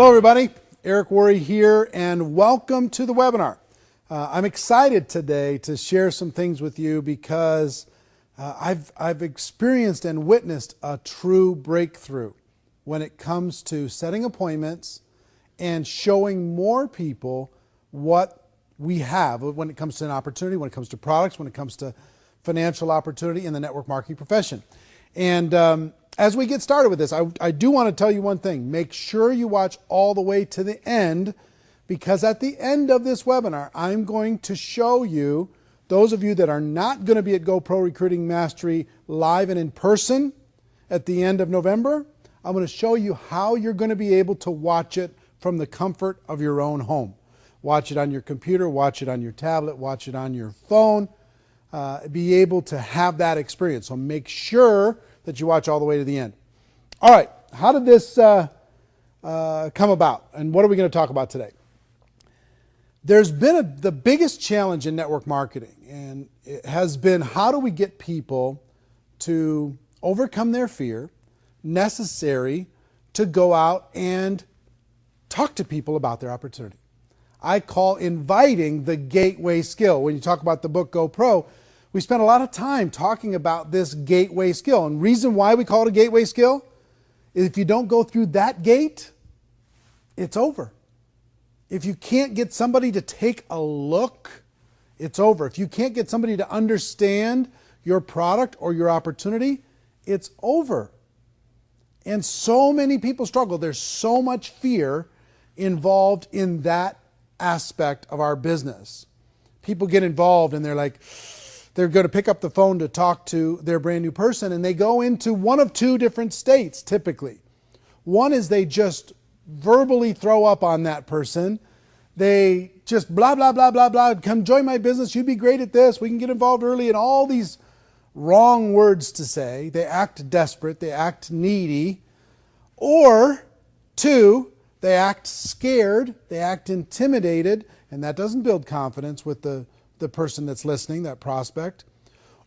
Hello everybody, Eric WORRE here, and welcome to the webinar. I'm excited today to share some things with you because I've experienced and witnessed a true breakthrough when it comes to setting appointments and showing more people what we have when it comes to an opportunity, when it comes to products, when it comes to financial opportunity in the network marketing profession. And as we get started with this, I do want to tell you one thing. Make sure you watch all the way to the end, because at the end of this webinar, I'm going to show you, those of you that are not going to be at GoPro Recruiting Mastery live and in person at the end of November, I'm going to show you how you're going to be able to watch it from the comfort of your own home. Watch it on your computer, watch it on your tablet, watch it on your phone, be able to have that experience. So make sure that you watch all the way to the end. All right, how did this come about, and what are we going to talk about today? There's been the biggest challenge in network marketing, and it has been, how do we get people to overcome their fear necessary to go out and talk to people about their opportunity. I call inviting the gateway skill. When you talk about the book GoPro, we spent a lot of time talking about this gateway skill. And the reason why we call it a gateway skill is if you don't go through that gate, it's over. If you can't get somebody to take a look, it's over. If you can't get somebody to understand your product or your opportunity, it's over. And so many people struggle. There's so much fear involved in that aspect of our business. People get involved and they're like, they're going to pick up the phone to talk to their brand new person, and they go into one of two different states typically. One is they just verbally throw up on that person. They just blah, blah, blah, blah, blah. Come join my business. You'd be great at this. We can get involved early, and all these wrong words to say. They act desperate. They act needy. Or two, they act scared. They act intimidated, and that doesn't build confidence with the person that's listening, that prospect.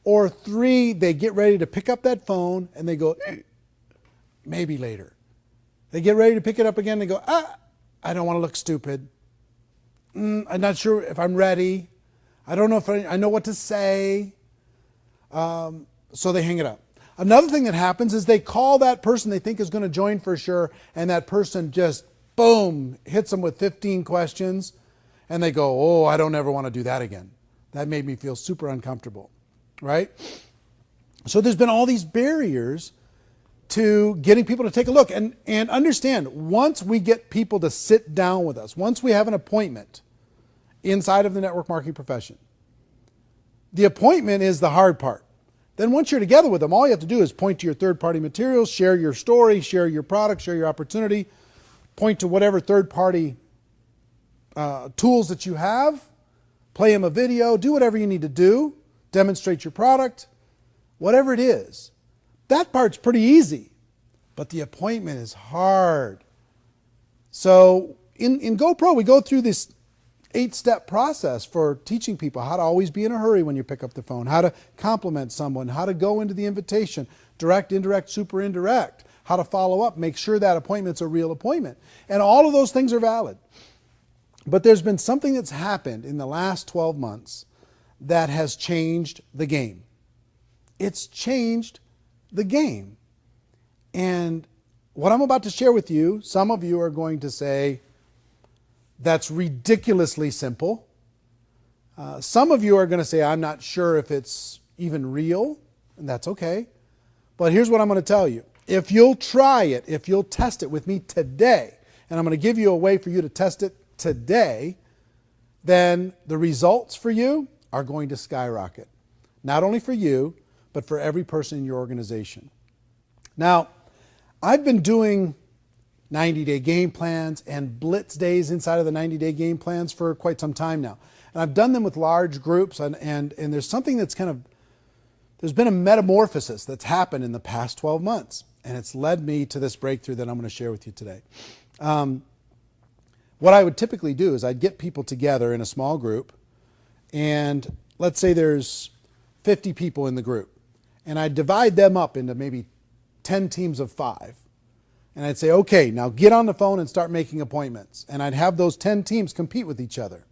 Or three, they get ready to pick up that phone and they go, maybe later. They get ready to pick it up again and they go, I don't want to look stupid. I'm not sure if I'm ready. I don't know if I know what to say. So they hang it up. Another thing that happens is they call that person they think is going to join for sure, and that person just, boom, hits them with 15 questions, and they go, oh, I don't ever want to do that again. That made me feel super uncomfortable, right? So there's been all these barriers to getting people to take a look. And understand, once we get people to sit down with us, once we have an appointment inside of the network marketing profession, the appointment is the hard part. Then once you're together with them, all you have to do is point to your third-party materials, share your story, share your product, share your opportunity, point to whatever third-party tools that you have, play them a video, do whatever you need to do, demonstrate your product, whatever it is. That part's pretty easy, but the appointment is hard. So in GoPro, we go through this 8-step process for teaching people how to always be in a hurry when you pick up the phone, how to compliment someone, how to go into the invitation, direct, indirect, super indirect, how to follow up, make sure that appointment's a real appointment. And all of those things are valid. But there's been something that's happened in the last 12 months that has changed the game. It's changed the game. And what I'm about to share with you, some of you are going to say, that's ridiculously simple. Some of you are going to say, I'm not sure if it's even real, and that's okay. But here's what I'm going to tell you. If you'll try it, if you'll test it with me today, and I'm going to give you a way for you to test it today, then the results for you are going to skyrocket. Not only for you, but for every person in your organization. Now, I've been doing 90-day game plans and blitz days inside of the 90-day game plans for quite some time now. And I've done them with large groups, and there's something that's there's been a metamorphosis that's happened in the past 12 months. And it's led me to this breakthrough that I'm going to share with you today. What I would typically do is I'd get people together in a small group, and let's say there's 50 people in the group, and I'd divide them up into maybe 10 teams of 5. And I'd say, okay, now get on the phone and start making appointments. And I'd have those 10 teams compete with each other.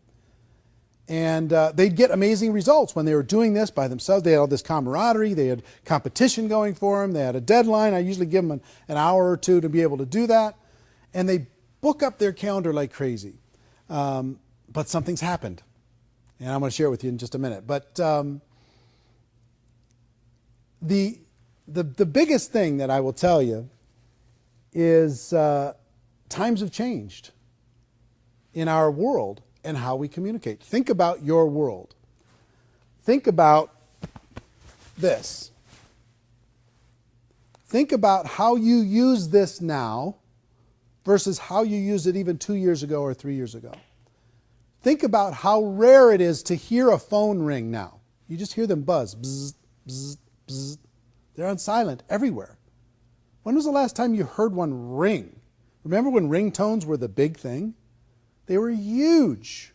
And they'd get amazing results when they were doing this by themselves. They had all this camaraderie. They had competition going for them. They had a deadline. I usually give them an hour or two to be able to do that. And they book up their calendar like crazy. But something's happened. And I'm going to share it with you in just a minute. But the biggest thing that I will tell you is times have changed in our world and how we communicate. Think about your world. Think about this. Think about how you use this now versus how you used it even 2 years ago or 3 years ago. Think about how rare it is to hear a phone ring now. You just hear them buzz. Bzz, bzz, bzz. They're on silent everywhere. When was the last time you heard one ring? Remember when ringtones were the big thing? They were huge.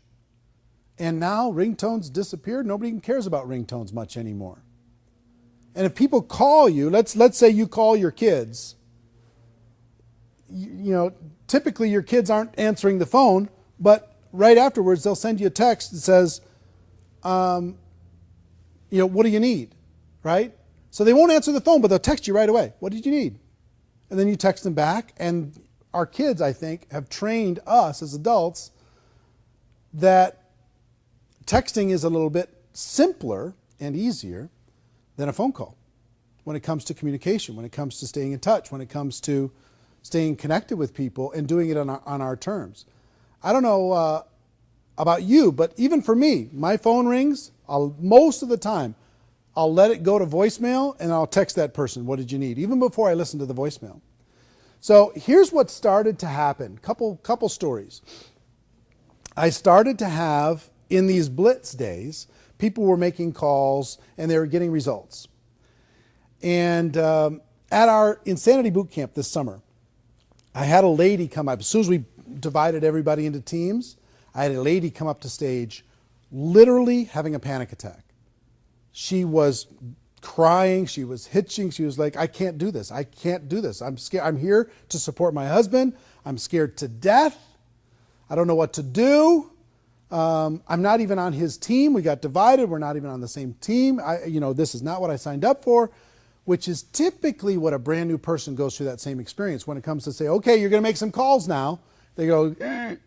And now ringtones disappeared. Nobody even cares about ringtones much anymore. And if people call you, let's say you call your kids. You know, typically your kids aren't answering the phone, but right afterwards they'll send you a text that says, what do you need? Right? So they won't answer the phone, but they'll text you right away. What did you need? And then you text them back. And our kids, I think, have trained us as adults that texting is a little bit simpler and easier than a phone call when it comes to communication, when it comes to staying in touch, when it comes to staying connected with people and doing it on our terms. I don't know about you, but even for me, my phone rings, most of the time, I'll let it go to voicemail and I'll text that person, what did you need? Even before I listen to the voicemail. So here's what started to happen. Couple stories. I started to have, in these blitz days, people were making calls and they were getting results. And at our Insanity Boot Camp this summer, I had a lady come up. As soon as we divided everybody into teams, I had a lady come up to stage literally having a panic attack. She was crying, she was hitching, she was like, I can't do this, I can't do this. I'm scared. I'm here to support my husband. I'm scared to death. I don't know what to do. I'm not even on his team. We got divided. We're not even on the same team. This is not what I signed up for, which is typically what a brand new person goes through that same experience when it comes to say, okay, you're going to make some calls now. They go, and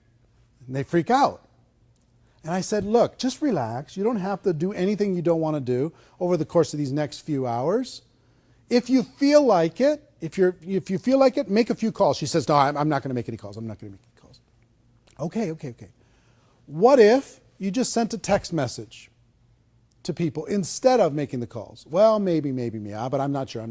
they freak out. And I said, look, just relax. You don't have to do anything you don't want to do over the course of these next few hours. If you feel like it, if you feel like it, make a few calls. She says, no, I'm not going to make any calls. I'm not going to make any calls. Okay. What if you just sent a text message to people instead of making the calls? Well, maybe, but I'm not sure.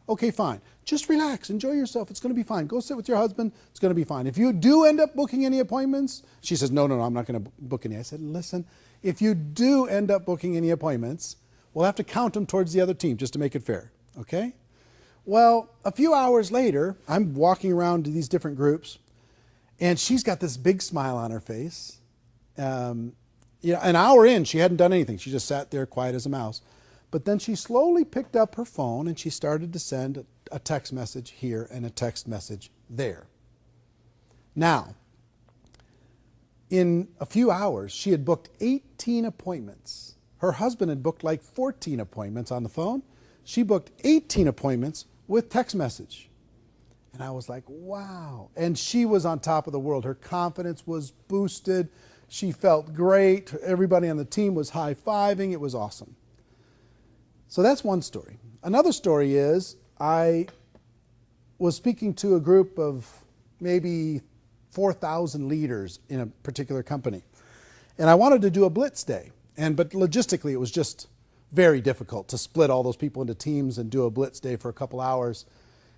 Okay, fine. Just relax. Enjoy yourself. It's going to be fine. Go sit with your husband. It's going to be fine. If you do end up booking any appointments, she says, no, I'm not going to book any. I said, listen, if you do end up booking any appointments, we'll have to count them towards the other team just to make it fair. Okay? Well, a few hours later, I'm walking around to these different groups, and she's got this big smile on her face. An hour in, she hadn't done anything. She just sat there quiet as a mouse. But then she slowly picked up her phone and she started to send a text message here and a text message there. Now, in a few hours, she had booked 18 appointments. Her husband had booked like 14 appointments on the phone. She booked 18 appointments with text message. And I was like, wow. And she was on top of the world. Her confidence was boosted. She felt great. Everybody on the team was high-fiving. It was awesome. So that's one story. Another story is I was speaking to a group of maybe 4,000 leaders in a particular company. And I wanted to do a blitz day. But logistically, it was just very difficult to split all those people into teams and do a blitz day for a couple hours.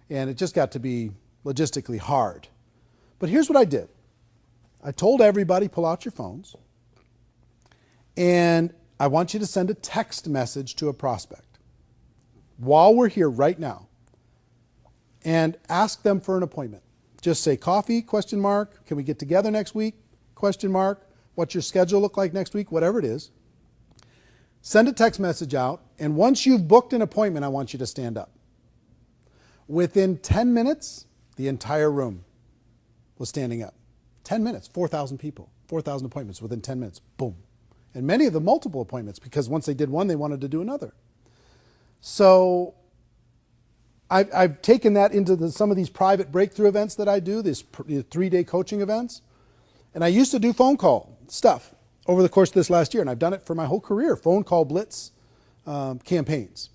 And it just got to be logistically hard. But here's what I did. I told everybody, pull out your phones. And I want you to send a text message to a prospect while we're here right now and ask them for an appointment. Just say coffee, ? Can we get together next week? ? What's your schedule look like next week? Whatever it is. Send a text message out, and once you've booked an appointment, I want you to stand up. Within 10 minutes, The entire room was standing up. 10 minutes, 4,000 people, 4,000 appointments within 10 minutes. Boom. And many of them multiple appointments, because once they did one, they wanted to do another. So I've taken that into some of these private breakthrough events that I do, these 3-day coaching events. And I used to do phone call stuff over the course of this last year, and I've done it for my whole career, phone call blitz campaigns.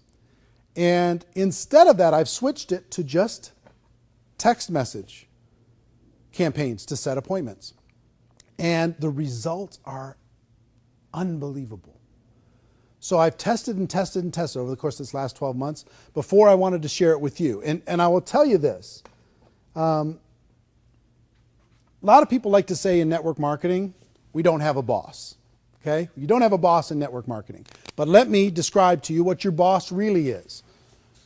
And instead of that, I've switched it to just text message campaigns to set appointments. And the results are unbelievable. So I've tested and tested and tested over the course of this last 12 months before I wanted to share it with you. And I will tell you this. A lot of people like to say in network marketing, we don't have a boss. Okay? You don't have a boss in network marketing. But let me describe to you what your boss really is.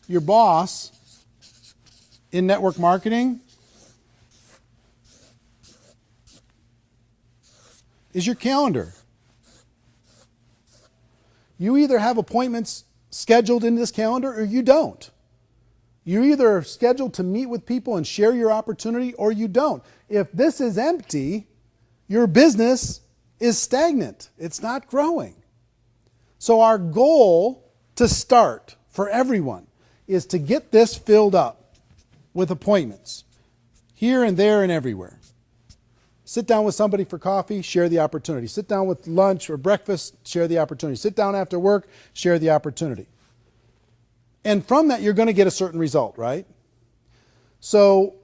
Your boss in network marketing is your calendar. You either have appointments scheduled in this calendar or you don't. You either are scheduled to meet with people and share your opportunity or you don't. If this is empty, your business is stagnant. It's not growing. So our goal to start for everyone is to get this filled up with appointments here and there and everywhere. Sit down with somebody for coffee, share the opportunity. Sit down with lunch or breakfast, share the opportunity. Sit down after work, share the opportunity. And from that, you're going to get a certain result, right? So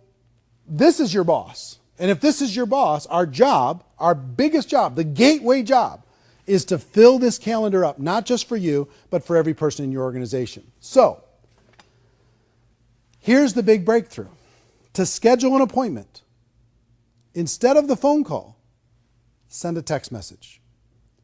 this is your boss. And if this is your boss, our job, our biggest job, the gateway job, is to fill this calendar up, not just for you, but for every person in your organization. So here's the big breakthrough. To schedule an appointment, instead of the phone call, send a text message.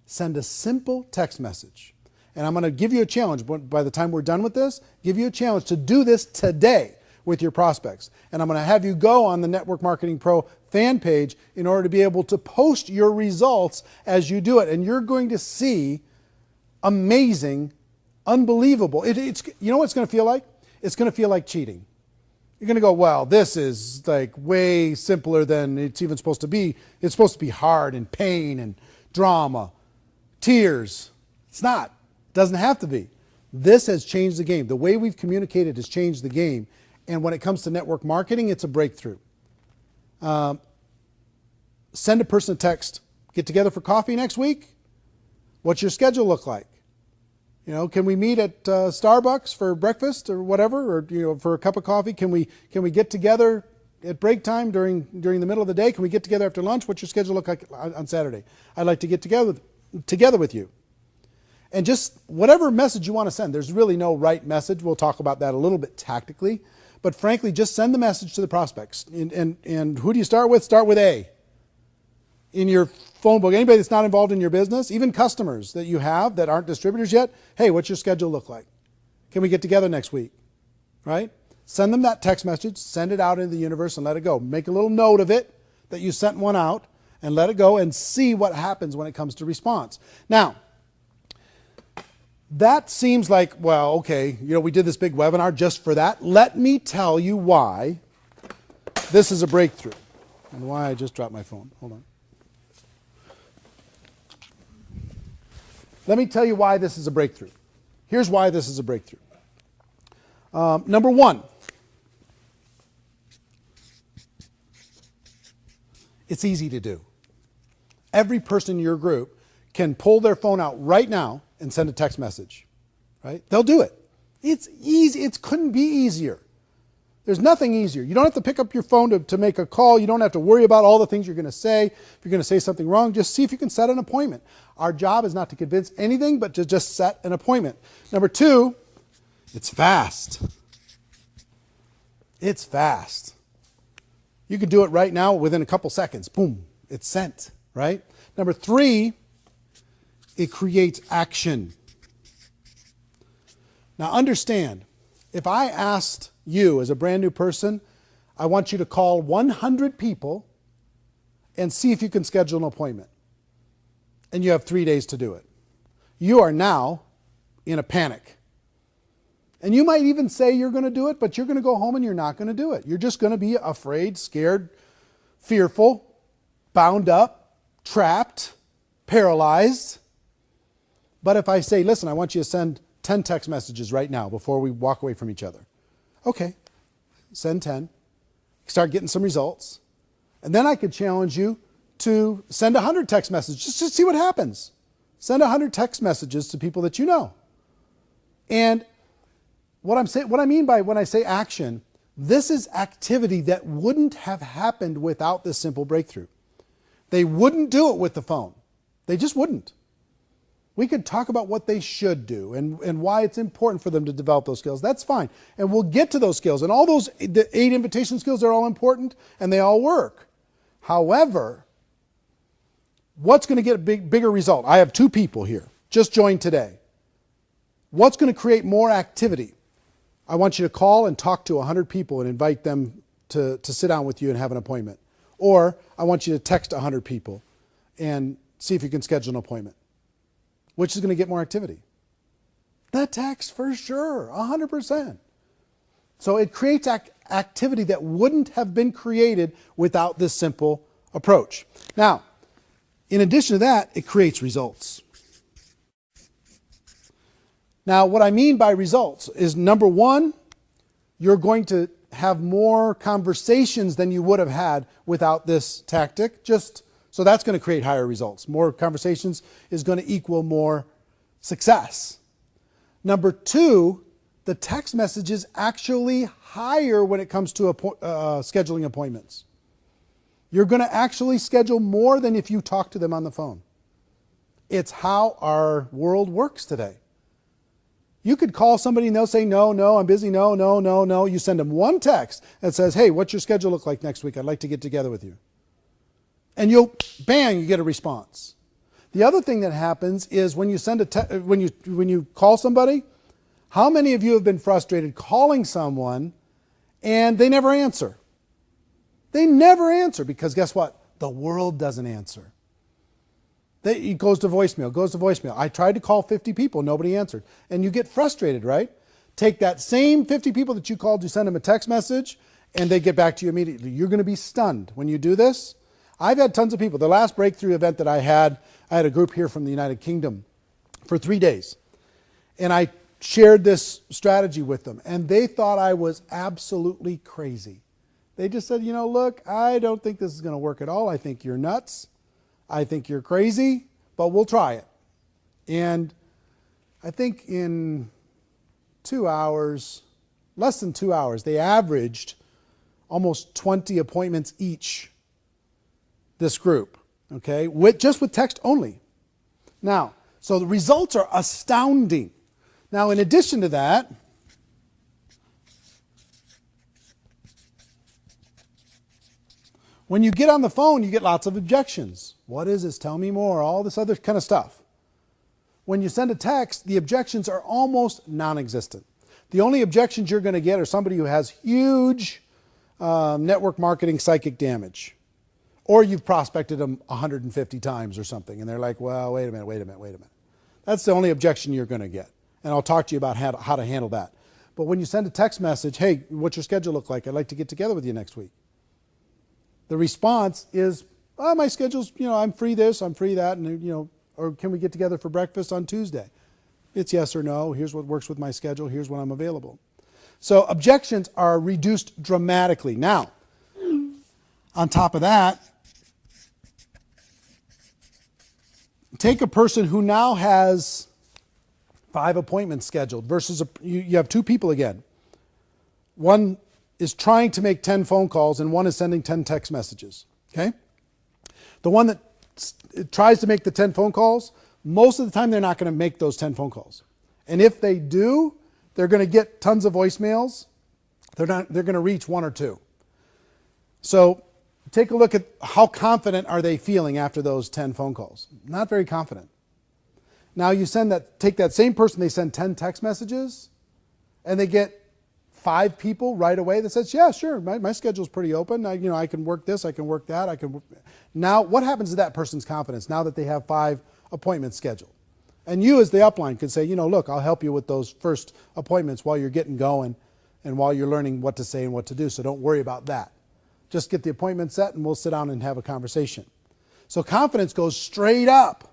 Send a simple text message. And I'm going to give you a challenge. By the time we're done with this, give you a challenge to do this today with your prospects. And I'm going to have you go on the Network Marketing Pro fan page in order to be able to post your results as you do it. And you're going to see amazing, unbelievable. You know what it's going to feel like? It's going to feel like cheating. You're going to go, well, this is like way simpler than it's even supposed to be. It's supposed to be hard and pain and drama, tears. It's not. It doesn't have to be. This has changed the game. The way we've communicated has changed the game. And when it comes to network marketing, it's a breakthrough. Send a person a text. Get together for coffee next week? What's your schedule look like? You know, can we meet at Starbucks for breakfast or whatever, or for a cup of coffee? Can we get together at break time during the middle of the day? Can we get together after lunch? What's your schedule look like on Saturday? I'd like to get together with you. And just whatever message you want to send. There's really no right message. We'll talk about that a little bit tactically. But frankly, just send the message to the prospects. And who do you start with? Start with A. In your phone book, anybody that's not involved in your business, even customers that you have that aren't distributors yet, hey, what's your schedule look like? Can we get together next week? Right? Send them that text message, send it out into the universe and let it go. Make a little note of it that you sent one out and let it go and see what happens when it comes to response. Now, that seems like, well, okay, we did this big webinar just for that. Let me tell you why this is a breakthrough and why I just dropped my phone. Hold on. Let me tell you why this is a breakthrough. Here's why this is a breakthrough. Number one, it's easy to do. Every person in your group can pull their phone out right now and send a text message. Right? They'll do it. It's easy. It couldn't be easier. There's nothing easier. You don't have to pick up your phone to make a call. You don't have to worry about all the things you're going to say. If you're going to say something wrong, just see if you can set an appointment. Our job is not to convince anything, but to just set an appointment. Number two, it's fast. It's fast. You could do it right now within a couple seconds. Boom, it's sent, right? Number three, it creates action. Now understand, if I asked you as a brand new person, I want you to call 100 people and see if you can schedule an appointment. And you have 3 days to do it. You are now in a panic. And you might even say you're going to do it, but you're going to go home and you're not going to do it. You're just going to be afraid, scared, fearful, bound up, trapped, paralyzed. But if I say, listen, I want you to send 10 text messages right now before we walk away from each other. Okay, send 10. Start getting some results. And then I could challenge you to send 100 text messages just to see what happens. Send 100 text messages to people that you know. And what I mean by when I say action, this is activity that wouldn't have happened without this simple breakthrough. They wouldn't do it with the phone. They just wouldn't. We could talk about what they should do and why it's important for them to develop those skills. That's fine. And we'll get to those skills. And all those, the 8 invitation skills are all important and they all work. However, what's going to get a bigger result? I have 2 people here, just joined today. What's going to create more activity? I want you to call and talk to 100 people and invite them to sit down with you and have an appointment. Or I want you to text 100 people and see if you can schedule an appointment. Which is going to get more activity? The text for sure, 100%. So it creates activity that wouldn't have been created without this simple approach. Now, in addition to that, it creates results. Now, what I mean by results is, number one, you're going to have more conversations than you would have had without this tactic. So that's going to create higher results. More conversations is going to equal more success. Number 2, the text message is actually higher when it comes to scheduling appointments. You're going to actually schedule more than if you talk to them on the phone. It's how our world works today. You could call somebody and they'll say, no, I'm busy, no. You send them one text that says, hey, what's your schedule look like next week? I'd like to get together with you. And bang, you get a response. The other thing that happens is when you when you call somebody, how many of you have been frustrated calling someone and they never answer? They never answer because guess what? The world doesn't answer. It goes to voicemail, I tried to call 50 people, nobody answered. And you get frustrated, right? Take that same 50 people that you called, you send them a text message, and they get back to you immediately. You're going to be stunned when you do this. I've had tons of people. The last breakthrough event that I had a group here from the United Kingdom for 3 days. And I shared this strategy with them. And they thought I was absolutely crazy. They just said, look, I don't think this is going to work at all. I think you're nuts. I think you're crazy, but we'll try it. And I think in 2 hours, less than 2 hours, they averaged almost 20 appointments each. This group, okay, just with text only. Now, so the results are astounding. Now, in addition to that, when you get on the phone, you get lots of objections. What is this? Tell me more. All this other kind of stuff. When you send a text, the objections are almost non-existent. The only objections you're going to get are somebody who has huge network marketing psychic damage. Or you've prospected them 150 times or something, and they're like, well, wait a minute. That's the only objection you're going to get. And I'll talk to you about how to handle that. But when you send a text message, hey, what's your schedule look like? I'd like to get together with you next week. The response is, oh, my schedule's, I'm free this, I'm free that, and, or can we get together for breakfast on Tuesday? It's yes or no. Here's what works with my schedule. Here's when I'm available. So objections are reduced dramatically. Now, on top of that, take a person who now has 5 appointments scheduled versus you have 2 people again. One is trying to make 10 phone calls and one is sending 10 text messages. Okay? The one that tries to make the 10 phone calls, most of the time they're not going to make those 10 phone calls. And if they do, they're going to get tons of voicemails. They're going to reach 1 or 2. So take a look at how confident are they feeling after those 10 phone calls. Not very confident. Now you take that same person, they send 10 text messages, and they get 5 people right away that says, yeah, sure, my schedule's pretty open. I can work this, I can work that. Now, what happens to that person's confidence now that they have 5 appointments scheduled? And you as the upline could say, look, I'll help you with those first appointments while you're getting going and while you're learning what to say and what to do. So don't worry about that. Just get the appointment set and we'll sit down and have a conversation. So confidence goes straight up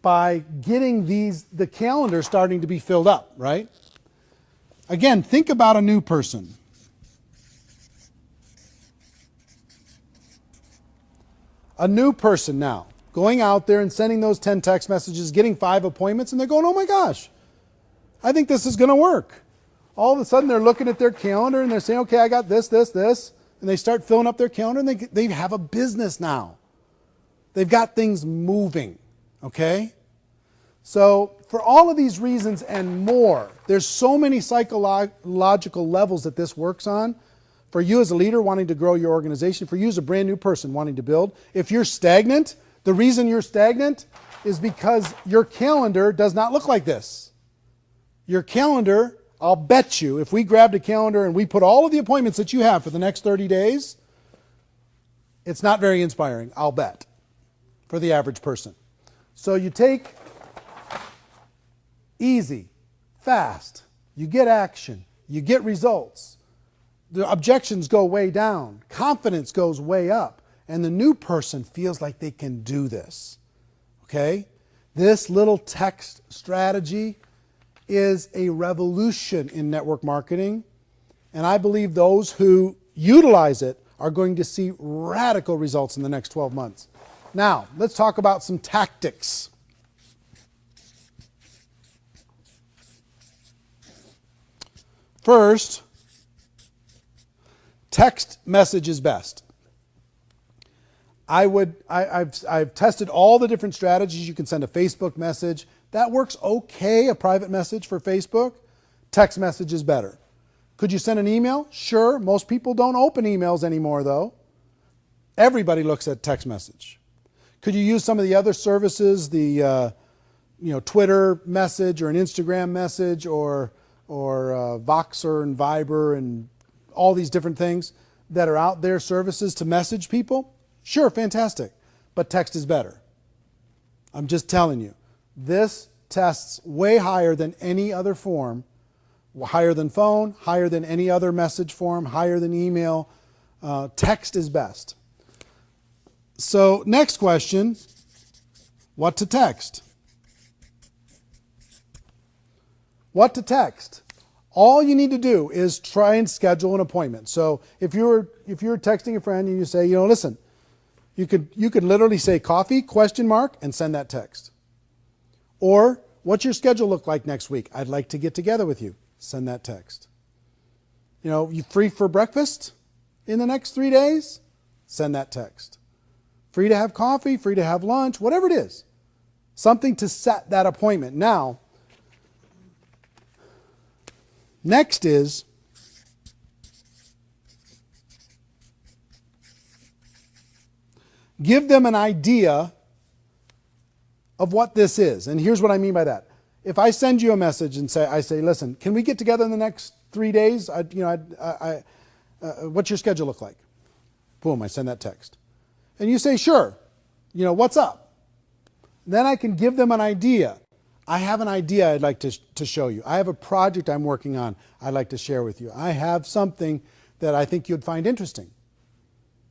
by getting the calendar starting to be filled up, right? Again, think about a new person. A new person now, going out there and sending those 10 text messages, getting 5 appointments, and they're going, oh my gosh, I think this is going to work. All of a sudden they're looking at their calendar and they're saying, okay, I got this, and they start filling up their calendar and they have a business now. They've got things moving, okay? So for all of these reasons and more, there's so many psychological levels that this works on. For you as a leader wanting to grow your organization, for you as a brand new person wanting to build, if you're stagnant, the reason you're stagnant is because your calendar does not look like this. Your calendar, I'll bet you, if we grabbed a calendar and we put all of the appointments that you have for the next 30 days, it's not very inspiring, I'll bet, for the average person. So you take easy, fast, you get action, you get results. The objections go way down, confidence goes way up, and the new person feels like they can do this. Okay? This little text strategy is a revolution in network marketing, and I believe those who utilize it are going to see radical results in the next 12 months. Now, let's talk about some tactics. First, text message is best. I've tested all the different strategies. You can send a Facebook message. That works okay, a private message for Facebook. Text message is better. Could you send an email? Sure. Most people don't open emails anymore, though. Everybody looks at text message. Could you use some of the other services, the Twitter message or an Instagram message or Voxer and Viber and all these different things that are out there, services to message people? Sure, fantastic. But text is better. I'm just telling you. This tests way higher than any other form, higher than phone, higher than any other message form, higher than email. Text is best. So next question, what to text? What to text? All you need to do is try and schedule an appointment. So if you're texting a friend and you say, listen, you could literally say coffee, ? And send that text. Or what's your schedule look like next week? I'd like to get together with you. Send that text. You free for breakfast in the next 3 days? Send that text. Free to have coffee, free to have lunch, whatever it is. Something to set that appointment. Now, next is give them an idea of what this is. And here's what I mean by that. If I send you a message and I say, listen, can we get together in the next 3 days? What's your schedule look like? Boom, I send that text. And you say, sure, what's up? Then I can give them an idea. I have an idea I'd like to show you. I have a project I'm working on I'd like to share with you. I have something that I think you'd find interesting.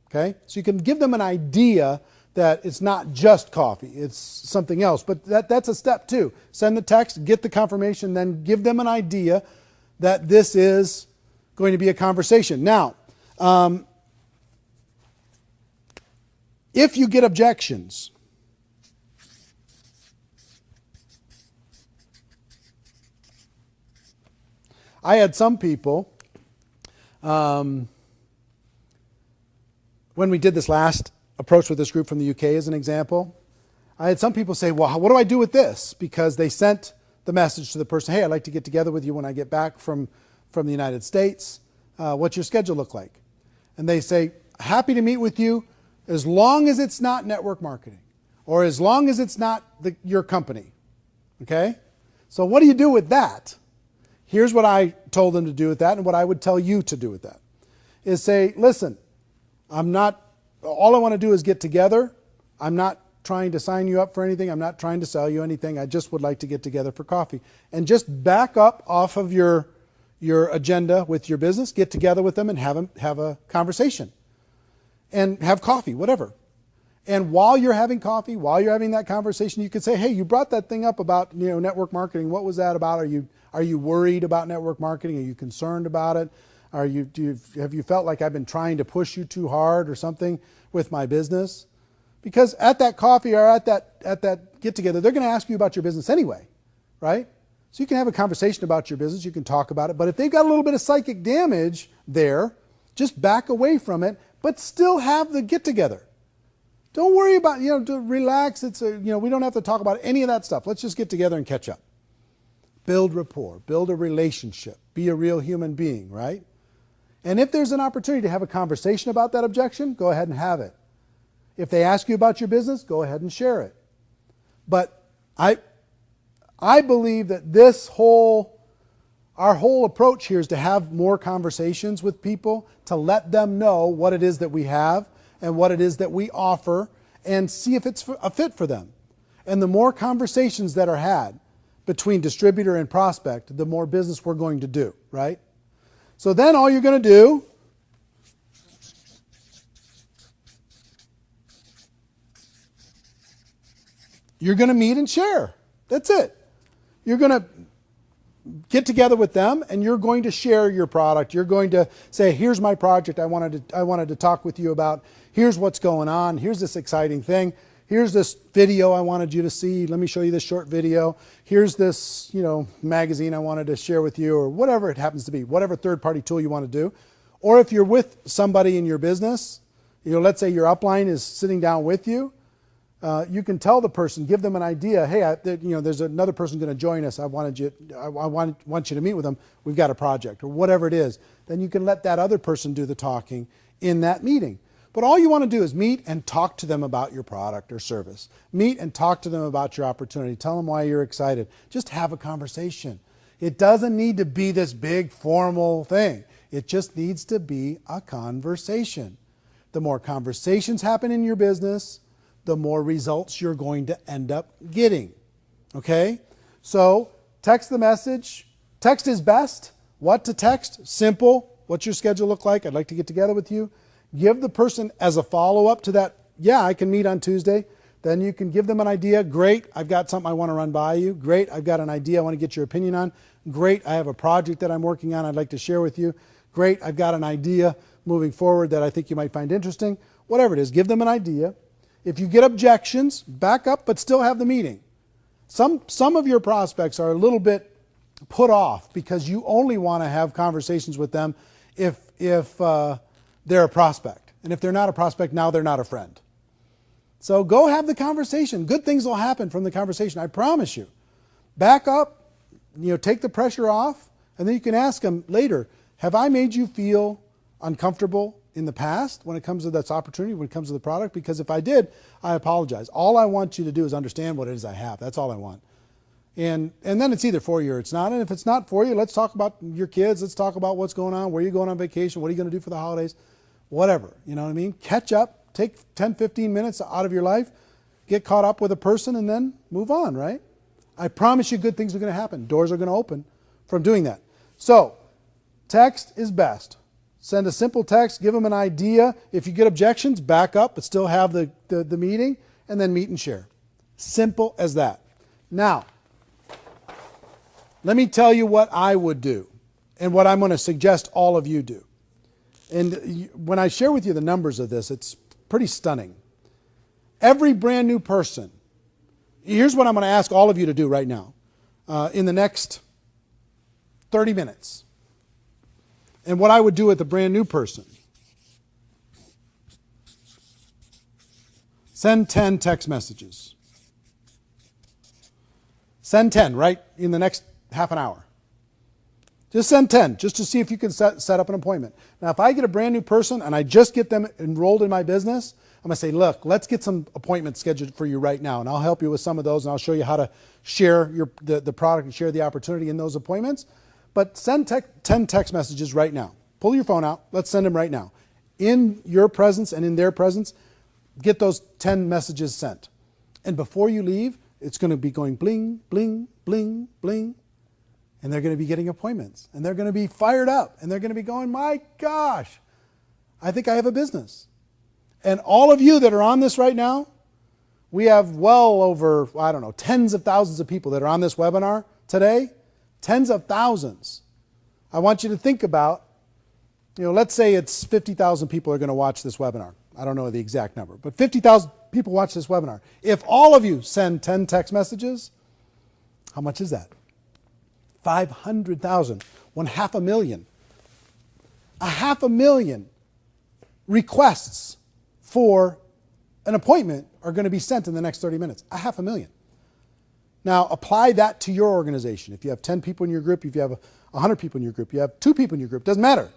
Okay? So you can give them an idea that it's not just coffee, it's something else. But that's a step too. Send the text, get the confirmation, then give them an idea that this is going to be a conversation. Now, if you get objections, I had some people, when we did this last approach with this group from the UK as an example, I had some people say, well, what do I do with this? Because they sent the message to the person, hey, I'd like to get together with you when I get back from the United States. What's your schedule look like? And they say, happy to meet with you as long as it's not network marketing or as long as it's not your company. Okay? So what do you do with that? Here's what I told them to do with that and what I would tell you to do with that. Is say, listen, all I want to do is get together. I'm not trying to sign you up for anything. I'm not trying to sell you anything. I just would like to get together for coffee. And just back up off of your agenda with your business, get together with them and have a conversation. And have coffee, whatever. And while you're having coffee, while you're having that conversation, you could say, hey, you brought that thing up about, network marketing. What was that about? Are you worried about network marketing? Are you concerned about it? Have you felt like I've been trying to push you too hard or something with my business? Because at that coffee or at that get together, they're going to ask you about your business anyway, right? So you can have a conversation about your business. You can talk about it. But if they've got a little bit of psychic damage there, just back away from it, but still have the get together. Don't worry about, to relax. We don't have to talk about any of that stuff. Let's just get together and catch up. Build rapport, build a relationship, be a real human being, right? And if there's an opportunity to have a conversation about that objection, go ahead and have it. If they ask you about your business, go ahead and share it. But I believe that our whole approach here is to have more conversations with people, to let them know what it is that we have and what it is that we offer, and see if it's a fit for them. And the more conversations that are had between distributor and prospect, the more business we're going to do, right? So then all you're going to do you're going to meet and share. That's it. You're going to get together with them and you're going to share your product. You're going to say, here's my project I wanted to talk with you about. Here's what's going on. Here's this exciting thing. Here's this video I wanted you to see. Let me show you this short video. Here's this, magazine I wanted to share with you, or whatever it happens to be, whatever third-party tool you want to do. Or if you're with somebody in your business, let's say your upline is sitting down with you, you can tell the person, give them an idea. Hey, there's another person going to join us. I want you to meet with them. We've got a project, or whatever it is. Then you can let that other person do the talking in that meeting. But all you want to do is meet and talk to them about your product or service. Meet and talk to them about your opportunity. Tell them why you're excited. Just have a conversation. It doesn't need to be this big formal thing. It just needs to be a conversation. The more conversations happen in your business, the more results you're going to end up getting. Okay? So text the message. Text is best. What to text? Simple. What's your schedule look like? I'd like to get together with you. Give the person as a follow-up to that, yeah, I can meet on Tuesday. Then you can give them an idea. Great, I've got something I want to run by you. Great, I've got an idea I want to get your opinion on. Great, I have a project that I'm working on I'd like to share with you. Great, I've got an idea moving forward that I think you might find interesting. Whatever it is, give them an idea. If you get objections, back up, but still have the meeting. Some of your prospects are a little bit put off because you only want to have conversations with them if they're a prospect. And if they're not a prospect, now they're not a friend. So go have the conversation. Good things will happen from the conversation, I promise you. Back up, take the pressure off, and then you can ask them later, have I made you feel uncomfortable in the past when it comes to this opportunity, when it comes to the product? Because if I did, I apologize. All I want you to do is understand what it is I have. That's all I want. And then it's either for you or it's not. And if it's not for you, let's talk about your kids. Let's talk about what's going on, where you're going on vacation, what are you going to do for the holidays, whatever. You know what I mean? Catch up, take 10, 15 minutes out of your life, get caught up with a person, and then move on, right? I promise you good things are going to happen. Doors are going to open from doing that. So text is best. Send a simple text, give them an idea. If you get objections, back up, but still have the meeting, and then meet and share. Simple as that. Now, let me tell you what I would do and what I'm going to suggest all of you do. And when I share with you the numbers of this, it's pretty stunning. Every brand new person, here's what I'm going to ask all of you to do right now in the next 30 minutes. And what I would do with a brand new person. Send 10 text messages. Send 10 right in the next half an hour. Just send 10 just to see if you can set up an appointment. Now, if I get a brand new person and I just get them enrolled in my business, I'm going to say, look, let's get some appointments scheduled for you right now. And I'll help you with some of those, and I'll show you how to share the product and share the opportunity in those appointments. But send 10 text messages right now. Pull your phone out. Let's send them right now. In your presence and in their presence, get those 10 messages sent. And before you leave, it's going to be going bling, bling, bling, bling. And they're going to be getting appointments. And they're going to be fired up. And they're going to be going, my gosh, I think I have a business. And all of you that are on this right now, we have well over, I don't know, tens of thousands of people that are on this webinar today. Tens of thousands. I want you to think about, let's say it's 50,000 people are going to watch this webinar. I don't know the exact number, but 50,000 people watch this webinar. If all of you send 10 text messages, how much is that? 500,000, 500,000. 500,000 requests for an appointment are going to be sent in the next 30 minutes. 500,000. Now apply that to your organization. If you have 10 people in your group, if you have 100 people in your group, you have 2 people in your group, doesn't matter.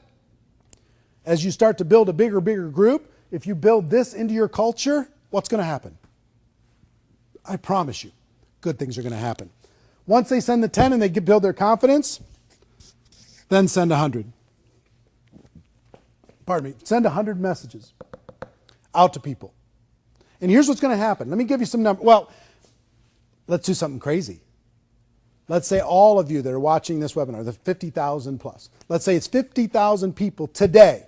As you start to build a bigger group, if you build this into your culture, what's going to happen? I promise you, good things are going to happen. Once they send the 10 and they build their confidence, then send 100. Pardon me, send 100 messages out to people. And here's what's going to happen. Let me give you some numbers. Well, let's do something crazy. Let's say all of you that are watching this webinar, the 50,000 plus, let's say it's 50,000 people today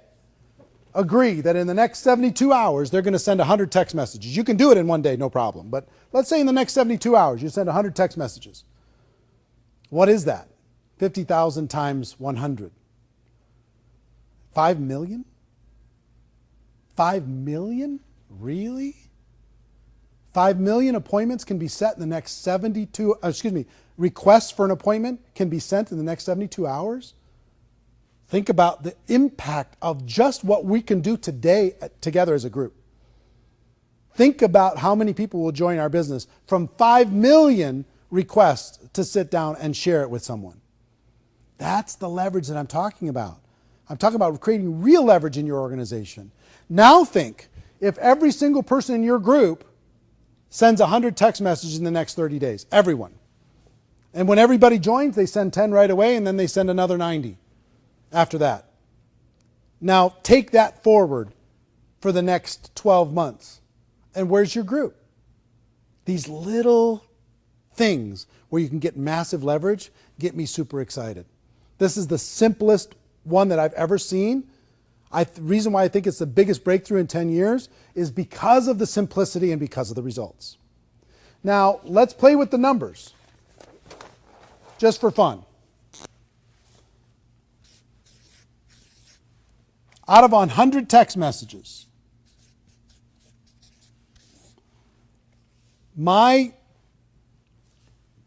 agree that in the next 72 hours, they're going to send 100 text messages. You can do it in one day, no problem. But let's say in the next 72 hours, you send 100 text messages. What is that? 50,000 times 100. 5 million? 5 million? Really? 5 million appointments can be set in the next requests for an appointment can be sent in the next 72 hours? Think about the impact of just what we can do today together as a group. Think about how many people will join our business from 5 million requests to sit down and share it with someone. That's the leverage that I'm talking about. I'm talking about creating real leverage in your organization. Now think, if every single person in your group sends 100 text messages in the next 30 days, everyone. And when everybody joins, they send 10 right away, and then they send another 90 after that. Now take that forward for the next 12 months. And where's your group? These little things where you can get massive leverage get me super excited. This is the simplest one that I've ever seen. The reason why I think it's the biggest breakthrough in 10 years is because of the simplicity and because of the results. Now, let's play with the numbers, just for fun. Out of 100 text messages, my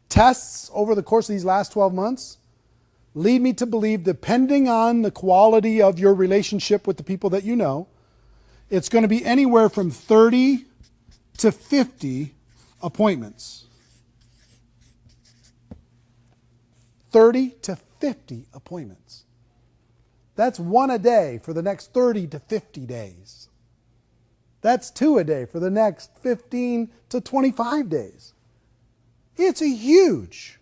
tests over the course of these last 12 months lead me to believe, depending on the quality of your relationship with the people that you know, it's going to be anywhere from 30 to 50 appointments. 30 to 50 appointments. That's 1 a day for the next 30 to 50 days. That's 2 a day for the next 15 to 25 days. It's a huge.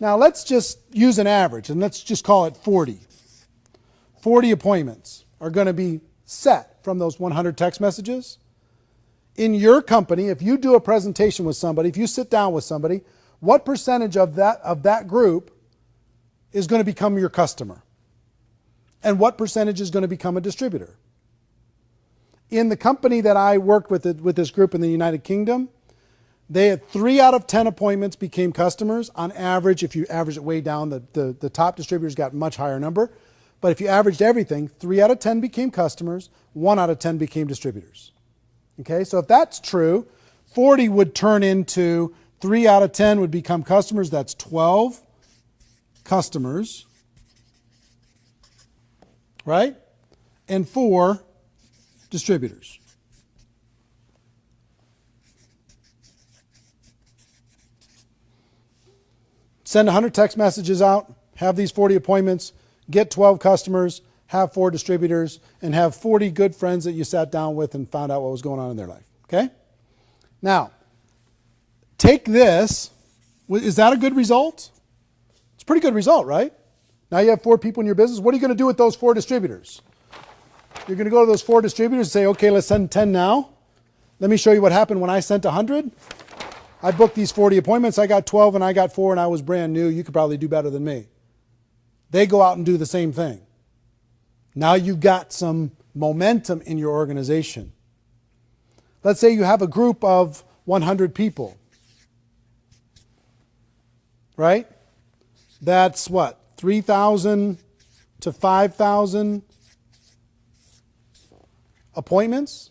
Now let's just use an average and let's just call it 40. 40 appointments are going to be set from those 100 text messages. In your company, if you do a presentation with somebody, if you sit down with somebody, what percentage of that group is going to become your customer? And what percentage is going to become a distributor? In the company that I worked with this group in the United Kingdom, they had 3 out of 10 appointments became customers. On average, if you average it way down, the top distributors got a much higher number. But if you averaged everything, 3 out of 10 became customers, 1 out of 10 became distributors. Okay, so if that's true, 40 would turn into 3 out of 10 would become customers. That's 12 customers, right? And 4 distributors. Send 100 text messages out, have these 40 appointments, get 12 customers, have 4 distributors, and have 40 good friends that you sat down with and found out what was going on in their life. Okay? Now, take this. Is that a good result? It's a pretty good result, right? Now you have 4 people in your business. What are you going to do with those 4 distributors? You're going to go to those 4 distributors and say, okay, let's send 10 now. Let me show you what happened when I sent 100. I booked these 40 appointments. I got 12 and I got 4 and I was brand new. You could probably do better than me. They go out and do the same thing. Now you've got some momentum in your organization. Let's say you have a group of 100 people. Right? That's what? 3,000 to 5,000 appointments.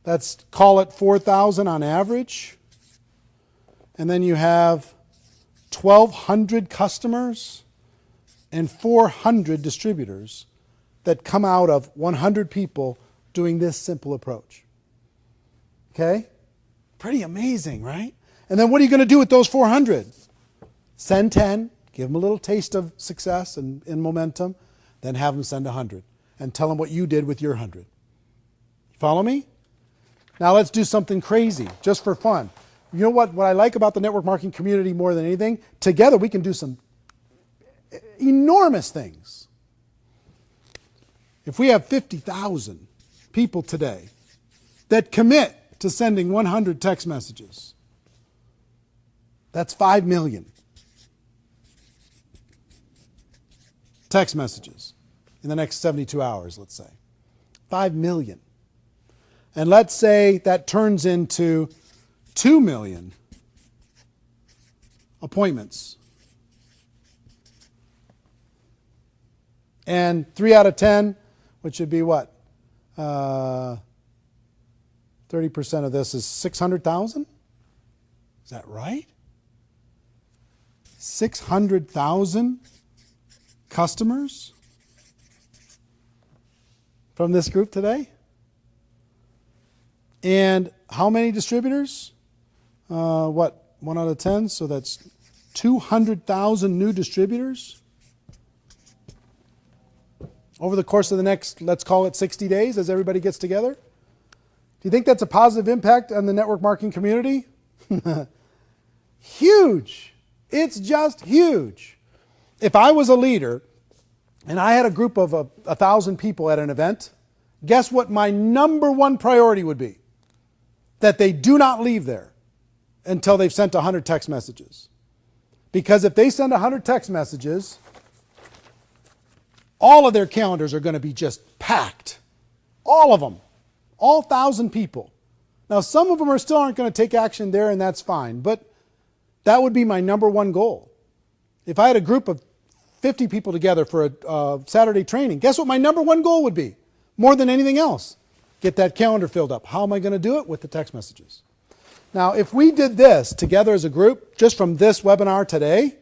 Let's call it 4,000 on average. And then you have 1,200 customers and 400 distributors that come out of 100 people doing this simple approach. Okay? Pretty amazing, right? And then what are you going to do with those 400? Send 10, give them a little taste of success and momentum, then have them send 100 and tell them what you did with your 100. Follow me? Now let's do something crazy, just for fun. You know what I like about the network marketing community more than anything? Together we can do some enormous things. If we have 50,000 people today that commit to sending 100 text messages, that's 5 million text messages in the next 72 hours, let's say. 5 million. And let's say that turns into 2 million appointments. And 3 out of 10, which would be what? 30% of this is 600,000? Is that right? 600,000 customers from this group today? And how many distributors? 1 out of 10, so that's 200,000 new distributors over the course of the next, let's call it 60 days as everybody gets together. Do you think that's a positive impact on the network marketing community? Huge. It's just huge. If I was a leader and I had a group of 1,000 people at an event, guess what my number one priority would be? That they do not leave there until they've sent 100 text messages. Because if they send 100 text messages, all of their calendars are going to be just packed. All of them. All 1,000 people. Now, some of them still aren't going to take action there, and that's fine. But that would be my number one goal. If I had a group of 50 people together for a Saturday training, guess what my number one goal would be? More than anything else. Get that calendar filled up. How am I going to do it? With the text messages. Now, if we did this together as a group, just from this webinar today,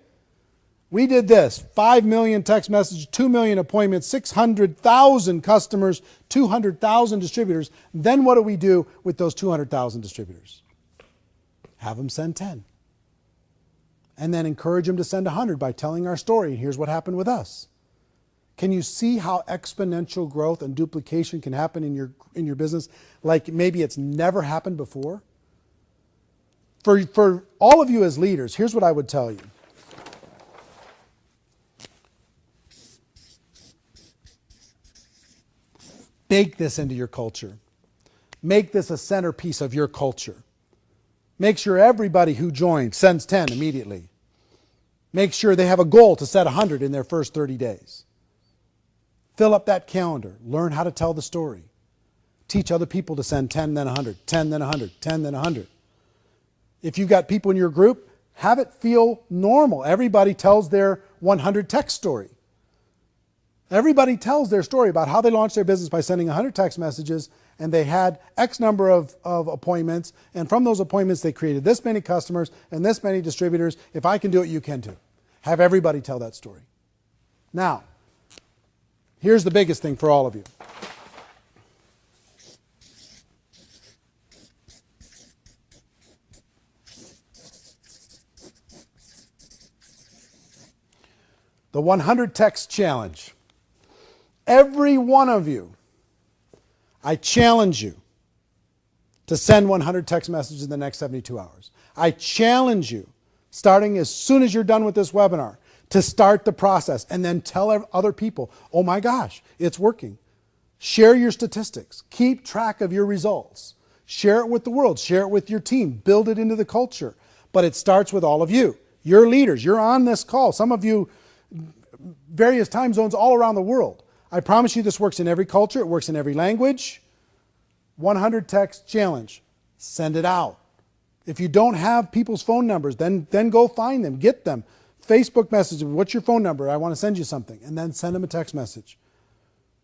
we did this, 5 million text messages, 2 million appointments, 600,000 customers, 200,000 distributors. Then what do we do with those 200,000 distributors? Have them send 10. And then encourage them to send 100 by telling our story. And here's what happened with us. Can you see how exponential growth and duplication can happen in your business like maybe it's never happened before? For all of you as leaders, here's what I would tell you. Bake this into your culture. Make this a centerpiece of your culture. Make sure everybody who joins sends 10 immediately. Make sure they have a goal to set 100 in their first 30 days. Fill up that calendar. Learn how to tell the story. Teach other people to send 10, then 100, 10, then 100, 10, then 100. If you've got people in your group, have it feel normal. Everybody tells their 100 text story. Everybody tells their story about how they launched their business by sending 100 text messages, and they had X number of appointments, and from those appointments they created this many customers and this many distributors. If I can do it, you can too. Have everybody tell that story. Now, here's the biggest thing for all of you. The 100 text challenge. Every one of you, I challenge you to send 100 text messages in the next 72 hours. I challenge you, starting as soon as you're done with this webinar, to start the process and then tell other people, oh my gosh, it's working. Share your statistics. Keep track of your results. Share it with the world. Share it with your team. Build it into the culture. But it starts with all of you. You're leaders. You're on this call. Some of you, various time zones all around the world. I promise you this works in every culture. It works in every language. 100 text challenge. Send it out. If you don't have people's phone numbers, then go find them. Get them. Facebook message. What's your phone number? I want to send you something. And then send them a text message.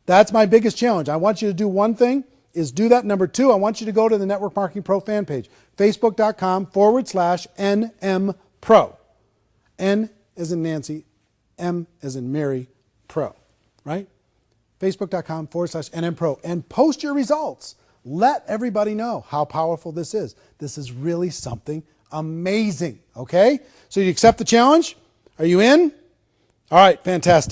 That's my biggest challenge. I want you to do one thing, is do that. Number two, I want you to go to the Network Marketing Pro fan page. Facebook.com/NM Pro. N as in Nancy, M as in Mary, Pro. Right? Facebook.com/NM Pro. And post your results. Let everybody know how powerful this is. This is really something amazing. Okay? So you accept the challenge? Are you in? All right, fantastic.